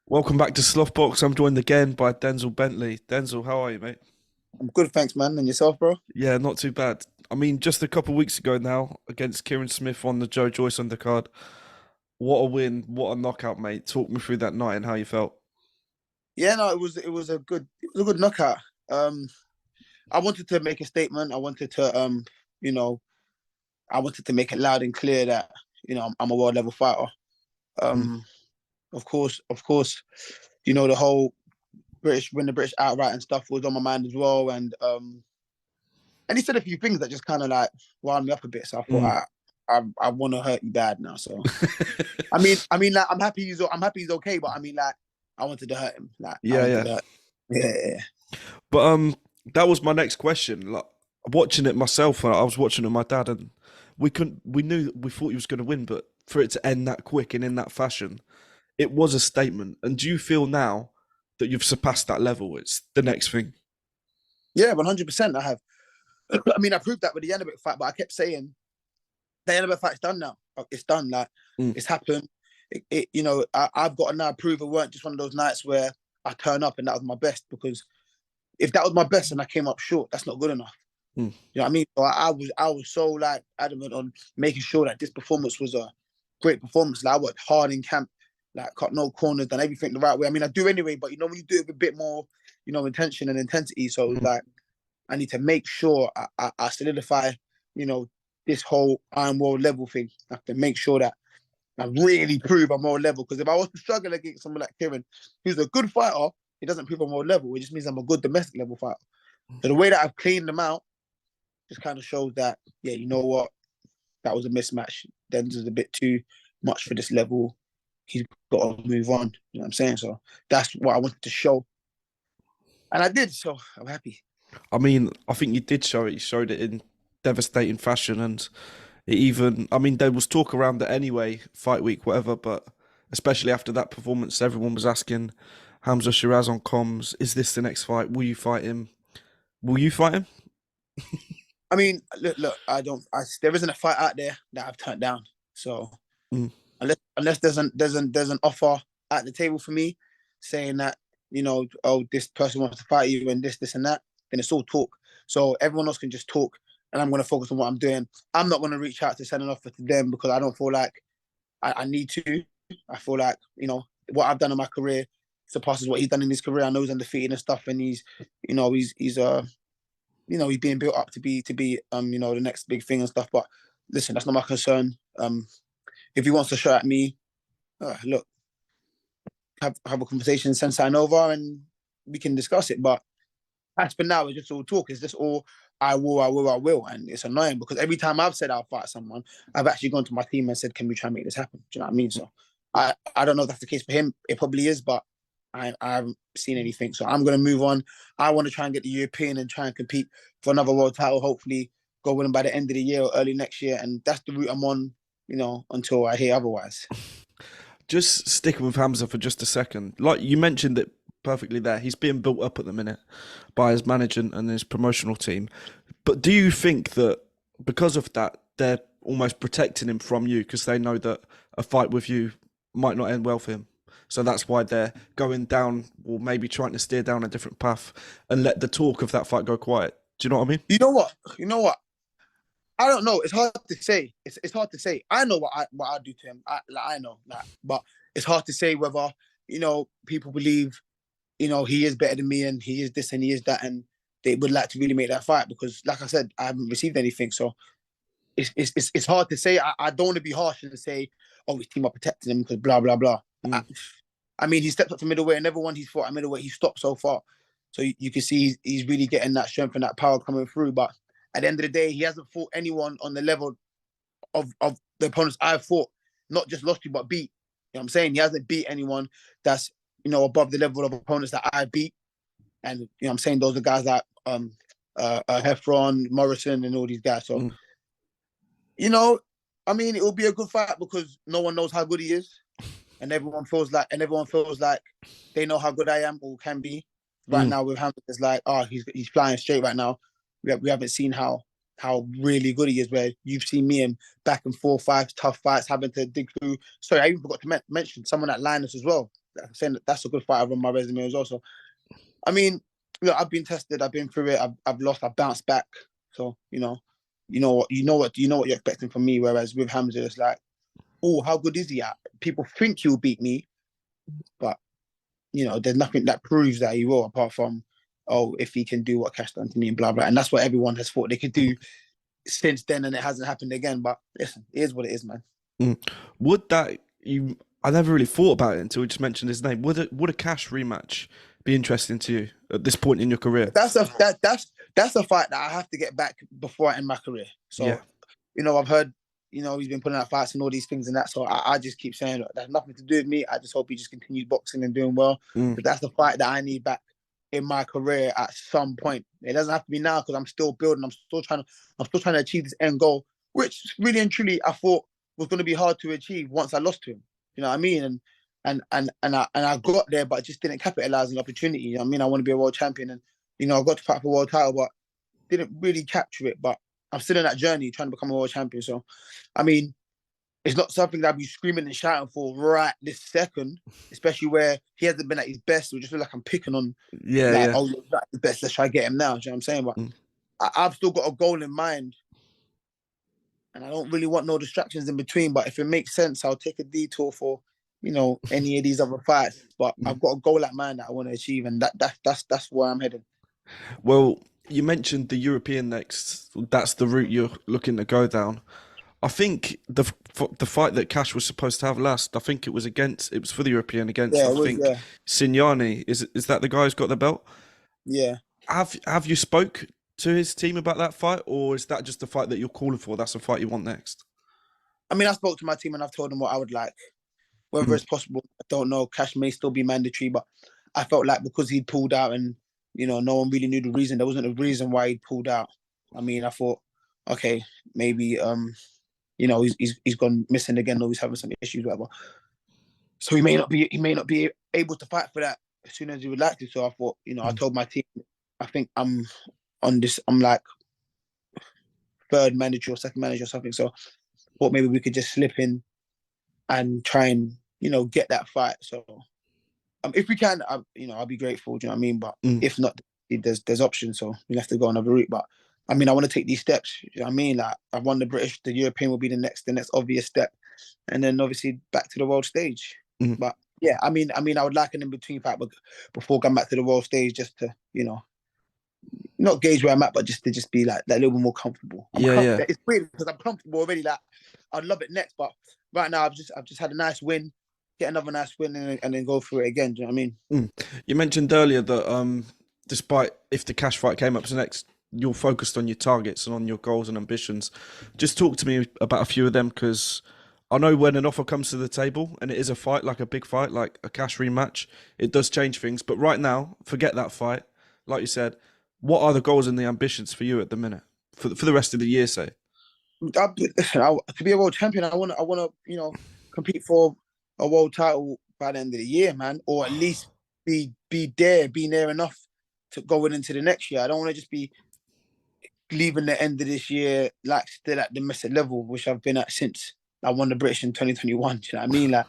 Welcome back to Slothbox. I'm joined again by Denzel Bentley. Denzel, how are you, mate? I'm good, thanks, man. And yourself, bro? Yeah, not too bad. I mean, just a couple of weeks ago now, against Kieran Smith on the Joe Joyce undercard. What a win! What a knockout, mate. Talk me through that night and how you felt. Yeah, no, it was a good knockout. Um, I wanted to make a statement. You know, I wanted to make it loud and clear that I'm a world level fighter. Mm, Um, of course, the whole British win the British outright and stuff was on my mind as well. And he said a few things that just kind of like wound me up a bit. So I thought mm. I want to hurt you bad now. So like I'm happy he's okay, but I mean like I wanted to hurt him. Like I Yeah, wanted yeah. to hurt. Yeah. But that was my next question. Like watching it myself, I was watching it with my dad, and we knew we thought he was going to win, but for it to end that quick and in that fashion, it was a statement. And do you feel now that you've surpassed that level? It's the next thing. Yeah, 100%. I have. I mean, I proved that with the Yannick fight, but I kept saying the Yannick fight's done now. It's done. Like Mm, it's happened. I've got to now prove it weren't just one of those nights where I turn up and that was my best. Because if that was my best and I came up short, that's not good enough. mm. You know what I mean? So I was so like adamant on making sure that this performance was a great performance. Like I worked hard in camp, like cut no corners, done everything the right way. I mean, I do anyway, but when you do it with a bit more, intention and intensity. So it was Mm. like I need to make sure I solidify, you know, this whole I'm world level thing. I have to make sure that I really prove I'm world level. Because if I was to struggle against someone like Kieran, who's a good fighter, it doesn't prove I'm world level. It just means I'm a good domestic level fighter. So the way that I've cleaned them out just kind of shows that, yeah, you know what, that was a mismatch. Denzel's a bit too much for this level. He's got to move on. You know what I'm saying? So that's what I wanted to show. And I did. So I'm happy. I mean, I think you did show it. You showed it in devastating fashion, and it even. I mean, there was talk around it anyway, fight week, whatever. But especially after that performance, everyone was asking Hamzah Sheeraz on comms, "Is this the next fight? Will you fight him? Will you fight him?" I mean, look, there isn't a fight out there that I've turned down. So Mm, unless there's an offer at the table for me saying that oh, this person wants to fight you and this and that, then it's all talk. So everyone else can just talk, and I'm going to focus on what I'm doing. I'm not going to reach out to send an offer to them because I don't feel like I need to. I feel like what I've done in my career surpasses what he's done in his career. I know he's undefeated and stuff, and he's being built up to be the next big thing and stuff. But listen, that's not my concern. If he wants to show at me, look, have a conversation, send sign over, and we can discuss it. But as for now, it's just all talk. It's just all I will, and it's annoying because every time I've said I'll fight someone, I've actually gone to my team and said, "Can we try and make this happen?" Do you know what I mean? So I don't know if that's the case for him. It probably is, but I haven't seen anything. So I'm gonna move on. I want to try and get the European and try and compete for another world title. Hopefully, go winning by the end of the year or early next year, and that's the route I'm on. Until I hear otherwise. just sticking with Hamza for just a second, like you mentioned it perfectly there. He's being built up at the minute by his management and his promotional team. But do you think that because of that, they're almost protecting him from you because they know that a fight with you might not end well for him? So that's why they're going down or maybe trying to steer down a different path and let the talk of that fight go quiet. Do you know what I mean? You know what? You know what? I don't know. It's hard to say. It's hard to say. I know what I do to him. I know that, but it's hard to say whether people believe he is better than me and he is this and he is that, and they would like to really make that fight because, like I said, I haven't received anything. So it's hard to say. I don't want to be harsh and say, oh, his team are protecting him because blah blah blah. I, Mm. I mean, he stepped up to middleweight, and everyone he's fought at middleweight, he's stopped so far. So you can see he's really getting that strength and that power coming through. But at the end of the day, he hasn't fought anyone on the level of the opponents I've fought, not just lost to, but beat. You know what I'm saying? He hasn't beat anyone that's, above the level of opponents that I beat. And, I'm saying those are guys like Heffron, Morrison, and all these guys. So, Mm. you know, I mean, it will be a good fight because no one knows how good he is. And everyone feels like they know how good I am or can be. Right Mm. now with Hamilton, it's like, oh, he's flying straight right now. We haven't seen how really good he is. Where you've seen me in back and forth fights, tough fights, having to dig through. Sorry, I even forgot to mention someone at Linus as well. I'm saying that's a good fight on my resume as well. So, I mean, look, I've been tested. I've been through it. I've lost. I've bounced back. So what you're expecting from me. Whereas with Hamzah, it's like, oh, how good is he at? People think he'll beat me, but there's nothing that proves that he will, apart from, oh, if he can do what Cash done to me and blah blah. And that's what everyone has thought they could do since then, and it hasn't happened again. But listen, it is what it is, man. Would that you? I never really thought about it until we just mentioned his name. Would a Cash rematch be interesting to you at this point in your career? That's a fight that I have to get back before I end my career. So, Yeah. I've heard, he's been putting out fights and all these things and that. So I just keep saying, look, that's nothing to do with me. I just hope he just continues boxing and doing well. But that's the fight that I need back in my career at some point. It doesn't have to be now because I'm still building. I'm still trying to achieve this end goal, which really and truly I thought was going to be hard to achieve once I lost to him. You know what I mean? And I got there, but I just didn't capitalize on the opportunity. You know what I mean? I want to be a world champion, and I got to fight for a world title, but didn't really capture it. But I'm still in that journey trying to become a world champion. So, I mean, it's not something that I'd be screaming and shouting for right this second, especially where he hasn't been at his best. So just feel like I'm picking on, oh, he's not at his best. Let's try to get him now. Do you know what I'm saying? But I've still got a goal in mind, and I don't really want no distractions in between. But if it makes sense, I'll take a detour for any of these other fights. But I've got a goal at mind that I want to achieve, and that's where I'm heading. Well, you mentioned the European next. That's the route you're looking to go down. I think the fight that Cash was supposed to have last, I think it was for the European against, Signani. Is that the guy who's got the belt? Yeah. Have you spoke to his team about that fight, or is that just the fight that you're calling for? That's the fight you want next? I mean, I spoke to my team and I've told them what I would like. Whether it's possible, I don't know. Cash may still be mandatory, but I felt like because he'd pulled out and, no one really knew the reason. There wasn't a reason why he'd pulled out. I mean, I thought, okay, maybe, he's gone missing again, or he's having some issues, whatever. So he may not be able to fight for that as soon as he would like to. So I thought, I told my team, I think I'm like third manager or second manager or something. So I thought maybe we could just slip in and try and get that fight. So if we can, I'll be grateful. Do you know what I mean? But if not, there's options. So we have to go another route. But I mean, I want to take these steps. You know what I mean? Like I've won the British, the European will be the next obvious step, and then obviously back to the world stage. But yeah, I mean, I would like an in between fight before going back to the world stage, just to not gauge where I'm at, but just to be like that little bit more comfortable. It's weird because I'm comfortable already. Like I'd love it next, but right now I've just had a nice win, get another nice win, and then go through it again. Do you know what I mean? You mentioned earlier that despite if the Cash fight came up next, you're focused on your targets and on your goals and ambitions. Just talk to me about a few of them, because I know when an offer comes to the table and it is a fight, like a big fight, like a Cash rematch, it does change things. But right now, forget that fight. Like you said, what are the goals and the ambitions for you at the minute, for the rest of the year, say? To be a world champion, I want to compete for a world title by the end of the year, man, or at least be near enough to going into the next year. I don't want to just be leaving the end of this year like still at the domestic level, which I've been at since I won the British in 2021. Do you know what I mean? Like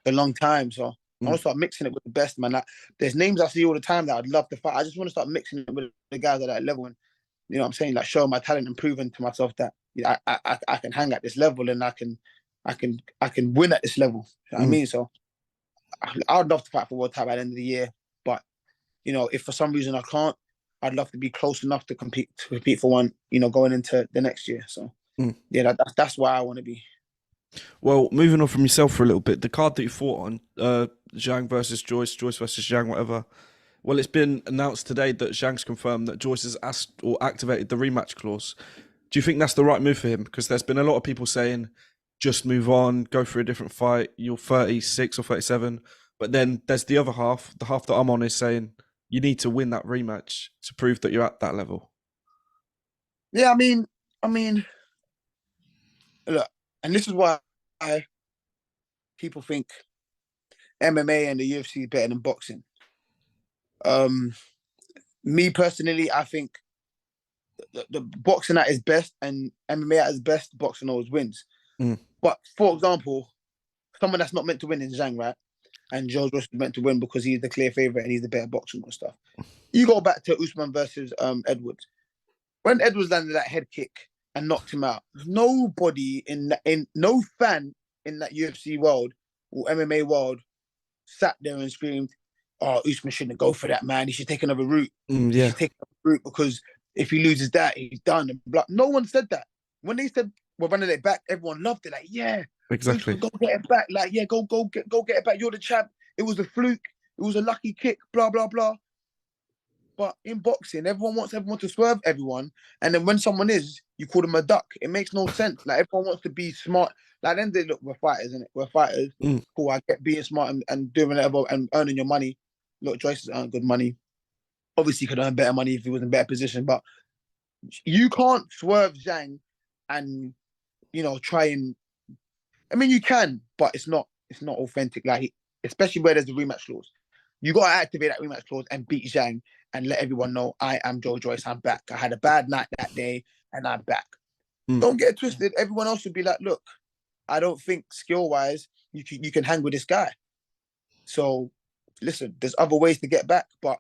a long time. So I want to start mixing it with the best, man. Like there's names I see all the time that I'd love to fight. I just want to start mixing it with the guys at that level, and you know what I'm saying, like showing my talent and proving to myself that I can hang at this level and I can win at this level. You know what I mean? So I'd love to fight for world title at the end of the year, but if for some reason I can't, I'd love to be close enough to compete for one, going into the next year. So yeah, that's where I want to be. Well, moving on from yourself for a little bit, the card that you fought on, Zhang versus Joyce versus Zhang, whatever. Well, it's been announced today that Zhang's confirmed that Joyce has asked or activated the rematch clause. Do you think that's the right move for him? Because there's been a lot of people saying, just move on, go for a different fight. You're 36 or 37. But then there's the other half. The half that I'm on is saying you need to win that rematch to prove that you're at that level. Yeah, I mean, look, and this is why people think MMA and the UFC is better than boxing. Me personally, I think the boxing at its best and MMA at its best, boxing always wins. But for example, someone that's not meant to win in Zhang, right? and Joe Joyce was meant to win because he's the clear favorite and he's the better boxer and stuff. You go back to Usman versus Edwards. When Edwards landed that head kick and knocked him out, nobody no fan in that UFC world or MMA world sat there and screamed, "Oh, Usman shouldn't go for that, man. He should take another route. He should take another route because if he loses that, he's done." And blah. No one said that. When they said we're running it back, everyone loved it. Like, yeah, exactly. Usman, go get it back. Like, yeah, go get it back. You're the champ. It was a fluke. It was a lucky kick. Blah blah blah. But in boxing, everyone wants everyone to swerve everyone, and then when someone is, you call them a duck. It makes no sense. Like, everyone wants to be smart. Like, then they look, we're fighters, innit? We're fighters. Cool, I get being smart and doing whatever and earning your money. Look, Joyce has earned good money. Obviously, he could earn better money if he was in a better position, but you can't swerve Zhang and, try and. I mean, you can, but it's not authentic. Like, especially where there's a rematch clause. You got to activate that rematch clause and beat Zhang and let everyone know I am Joe Joyce. I'm back. I had a bad night that day and I'm back. Don't get it twisted. Everyone else would be like, look, I don't think skill-wise you can hang with this guy. So, listen, there's other ways to get back, but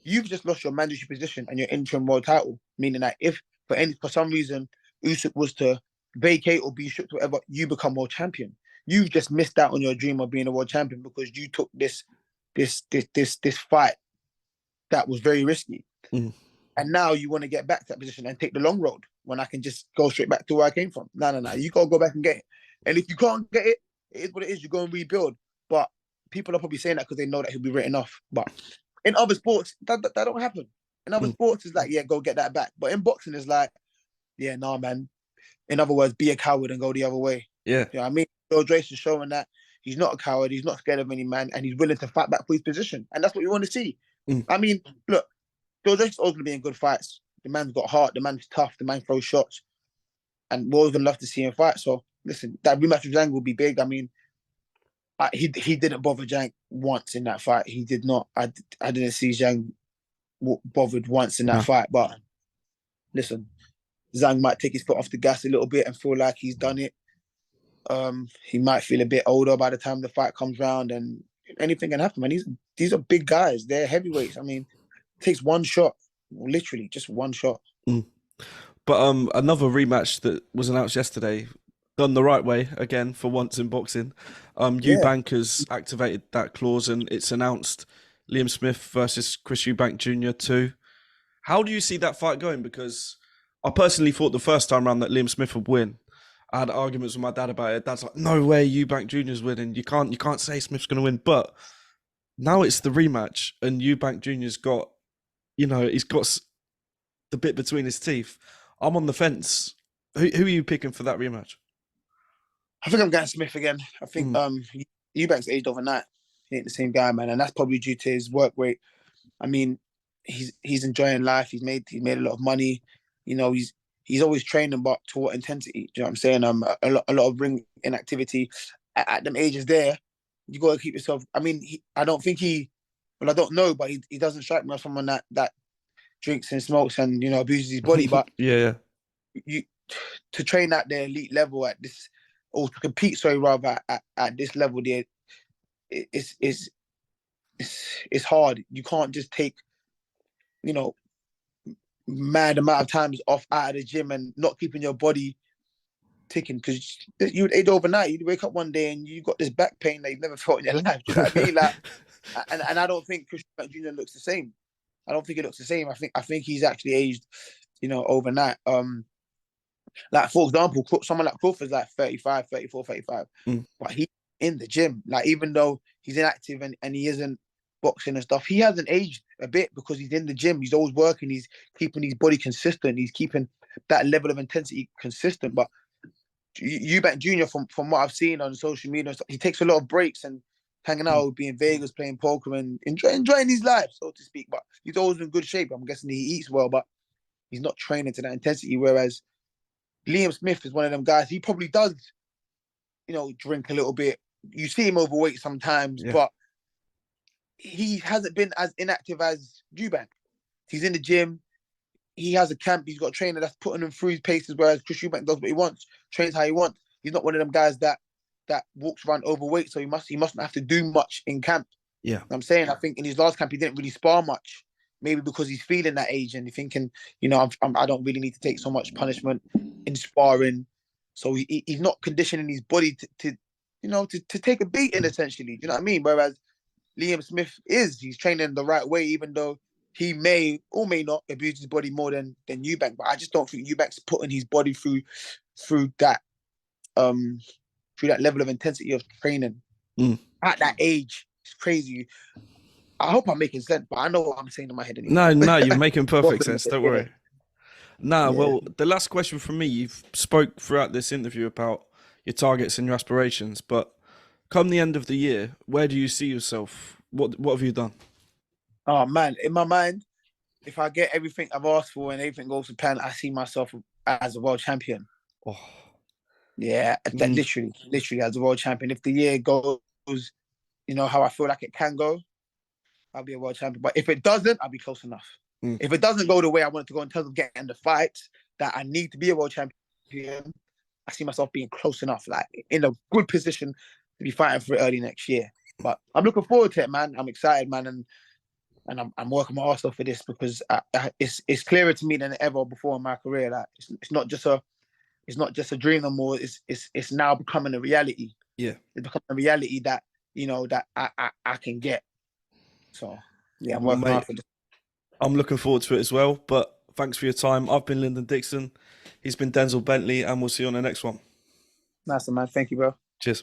you've just lost your mandatory position and your interim world title, meaning that if for some reason Usyk was to vacate or be stripped or whatever, you become world champion. You've just missed out on your dream of being a world champion because you took this fight that was very risky. And now you want to get back to that position and take the long road when I can just go straight back to where I came from. No. You got to go back and get it. And if you can't get it, it is what it is. You go and rebuild. But people are probably saying that because they know that he'll be written off. But in other sports, that don't happen. In other sports, it's like, yeah, go get that back. But in boxing, it's like, yeah, nah, man. In other words, be a coward and go the other way. Yeah. You know what I mean? Joe Joyce is showing that he's not a coward. He's not scared of any man. And he's willing to fight back for his position. And that's what you want to see. I mean, look, Joe Joyce is always going to be in good fights. The man's got heart. The man's tough. The man throws shots. And we're always going to love to see him fight. So, listen, that rematch with Zhang will be big. I mean, he didn't bother Zhang once in that fight. He did not. I didn't see Zhang bothered once in that fight. But, listen, Zhang might take his foot off the gas a little bit and feel like he's done it. He might feel a bit older by the time the fight comes round, and anything can happen. And these are big guys. They're heavyweights. I mean, it takes one shot, literally just one shot. But another rematch that was announced yesterday, done the right way again for once in boxing. Eubank has activated that clause, and it's announced Liam Smith versus Chris Eubank Jr. 2. How do you see that fight going? Because I personally thought the first time around that Liam Smith would win. I had arguments with my dad about it. Dad's like, no way, Eubank Jr.'s winning. You can't say Smith's going to win. But now it's the rematch, and Eubank Jr.'s got, he's got the bit between his teeth. I'm on the fence. Who are you picking for that rematch? I think I'm going Smith again. I think Eubank's aged overnight. He ain't the same guy, man, and that's probably due to his work rate. I mean, he's enjoying life. He's made a lot of money. He's always training, but to what intensity? Do you know what I'm saying? A lot of ring inactivity at them ages there. You got to keep yourself. I mean, I don't know, but he doesn't strike me as someone that drinks and smokes and abuses his body. But yeah, you to train at the elite level at this, or to compete, sorry, rather at this level, there, it's hard. You can't just take, mad amount of times off out of the gym and not keeping your body ticking, because you would age overnight. You'd wake up one day and you got this back pain that you've never felt in your life. Do you know what I mean? Like, and I don't think Chris Jr. looks the same. I don't think it looks the same. I think he's actually aged, overnight. Like, for example, someone like Crawford's like 35, 34, 35. But he's in the gym. Like, even though he's inactive and he isn't boxing and stuff, he hasn't aged a bit because he's in the gym. He's always working. He's keeping his body consistent. He's keeping that level of intensity consistent. But Eubank Jr., from what I've seen on social media and stuff, he takes a lot of breaks and hanging out, being in Vegas, playing poker and enjoying his life, so to speak. But he's always in good shape. I'm guessing he eats well, but he's not training to that intensity. Whereas Liam Smith is one of them guys. He probably does, drink a little bit. You see him overweight sometimes, but he hasn't been as inactive as Eubank. He's in the gym. He has a camp. He's got a trainer that's putting him through his paces, whereas Chris Eubank does what he wants, trains how he wants. He's not one of them guys that that walks around overweight, so he mustn't have to do much in camp. Yeah. You know what I'm saying, I think in his last camp he didn't really spar much, maybe because he's feeling that age and he's thinking, I don't really need to take so much punishment in sparring, so he's not conditioning his body to take a beating essentially. You know what I mean? Whereas Liam Smith he's training the right way, even though he may or may not abuse his body more than Eubank. But I just don't think Eubank's putting his body through that level of intensity of training at that age. It's crazy. I hope I'm making sense, but I know what I'm saying in my head anyway. No, you're making perfect sense. Don't worry. Nah, Yeah. well, the last question from me, you've spoke throughout this interview about your targets and your aspirations, but come the end of the year, where do you see yourself? What have you done? Oh man, in my mind, if I get everything I've asked for and everything goes to plan, I see myself as a world champion. Oh. Yeah, literally as a world champion. If the year goes, how I feel like it can go, I'll be a world champion. But if it doesn't, I'll be close enough. If it doesn't go the way I want it to go in terms of getting the fights that I need to be a world champion, I see myself being close enough, like in a good position to be fighting for it early next year. But I'm looking forward to it, man. I'm excited, man, and I'm working my ass off for this because it's clearer to me than ever before in my career. Like it's not just a dream no more. It's now becoming a reality. Yeah, it's becoming a reality that that I can get. So yeah, I'm working hard for this. I'm looking forward to it as well. But thanks for your time. I've been Lyndon Dixon. He's been Denzel Bentley, and we'll see you on the next one. Nice, man. Thank you, bro. Cheers.